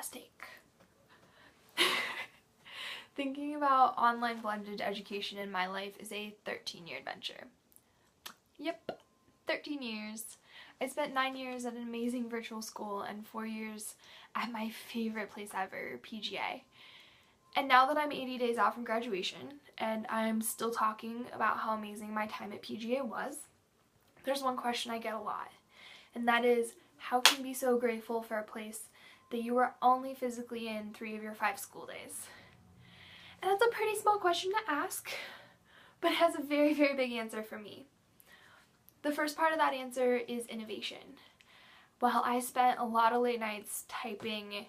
last take. Thinking about online blended education in my life is a 13-year adventure. Yep, 13 years. I spent 9 years at an amazing virtual school and 4 years at my favorite place ever, PGA. And now that I'm 80 days out from graduation and I'm still talking about how amazing my time at PGA was, there's one question I get a lot, and that is, how can you be so grateful for a place that you were only physically in 3 of your 5 school days? And that's a pretty small question to ask, but it has a very, very big answer for me. The first part of that answer is innovation. While I spent a lot of late nights typing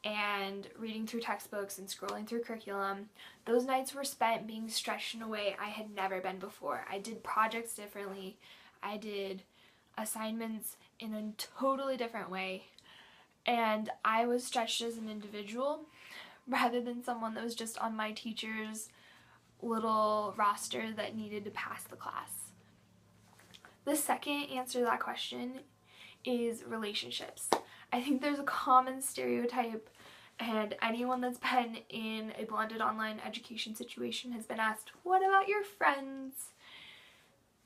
and reading through textbooks and scrolling through curriculum, those nights were spent being stretched in a way I had never been before. I did projects differently. I did assignments in a totally different way. And I was stretched as an individual rather than someone that was just on my teacher's little roster that needed to pass the class. The second answer to that question is relationships. I think there's a common stereotype, and anyone that's been in a blended online education situation has been asked, what about your friends?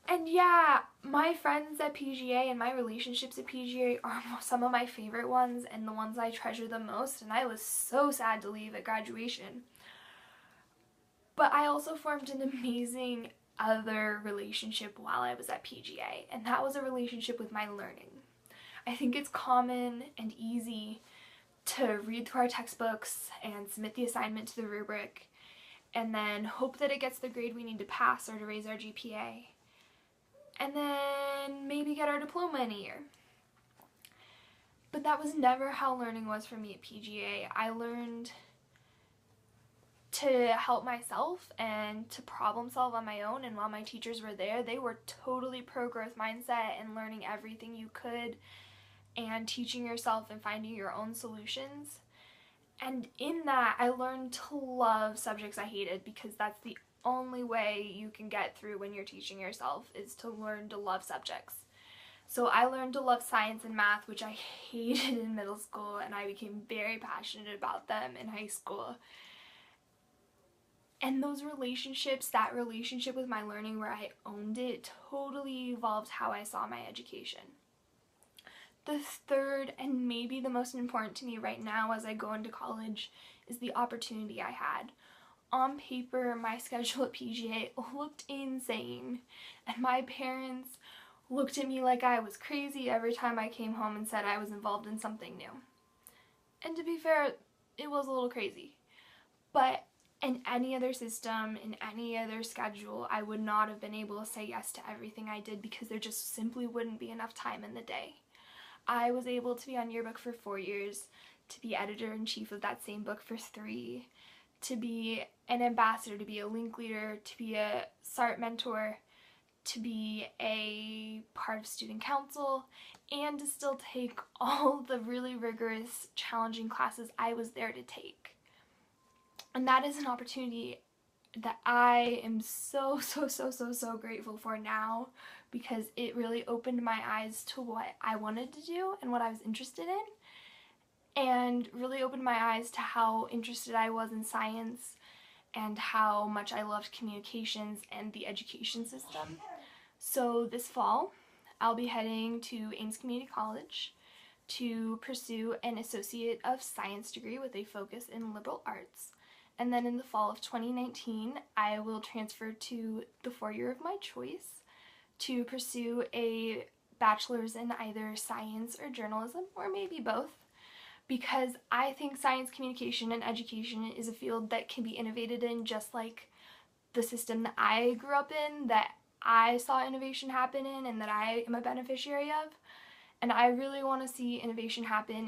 And yeah, my friends at PGA and my relationships at PGA are some of my favorite ones and the ones I treasure the most, and I was so sad to leave at graduation. But I also formed an amazing other relationship while I was at PGA, and that was a relationship with my learning. I think it's common and easy to read through our textbooks and submit the assignment to the rubric and then hope that it gets the grade we need to pass or to raise our GPA, and then maybe get our diploma in a year. But that was never how learning was for me at PGA. I learned to help myself and to problem solve on my own, and while my teachers were there, they were totally pro-growth mindset and learning everything you could and teaching yourself and finding your own solutions. And in that, I learned to love subjects I hated, because that's the only way you can get through when you're teaching yourself, is to learn to love subjects. So I learned to love science and math, which I hated in middle school, and I became very passionate about them in high school. And those relationships, that relationship with my learning where I owned it, totally evolved how I saw my education. The third, and maybe the most important to me right now as I go into college, is the opportunity I had. On paper, my schedule at PGA looked insane, and my parents looked at me like I was crazy every time I came home and said I was involved in something new. And to be fair, it was a little crazy. But in any other system, in any other schedule, I would not have been able to say yes to everything I did, because there just simply wouldn't be enough time in the day. I was able to be on yearbook for 4 years, to be editor-in-chief of that same book for 3, to be an ambassador, to be a link leader, to be a SART mentor, to be a part of student council, and to still take all the really rigorous, challenging classes I was there to take. And that is an opportunity that I am so grateful for now, because it really opened my eyes to what I wanted to do and what I was interested in, and really opened my eyes to how interested I was in science and how much I loved communications and the education system. So this fall, I'll be heading to Ames Community College to pursue an Associate of Science degree with a focus in liberal arts. And then in the fall of 2019, I will transfer to the 4-year of my choice to pursue a bachelor's in either science or journalism, or maybe both, because I think science communication and education is a field that can be innovated in, just like the system that I grew up in, that I saw innovation happen in, and that I am a beneficiary of. And I really want to see innovation happen in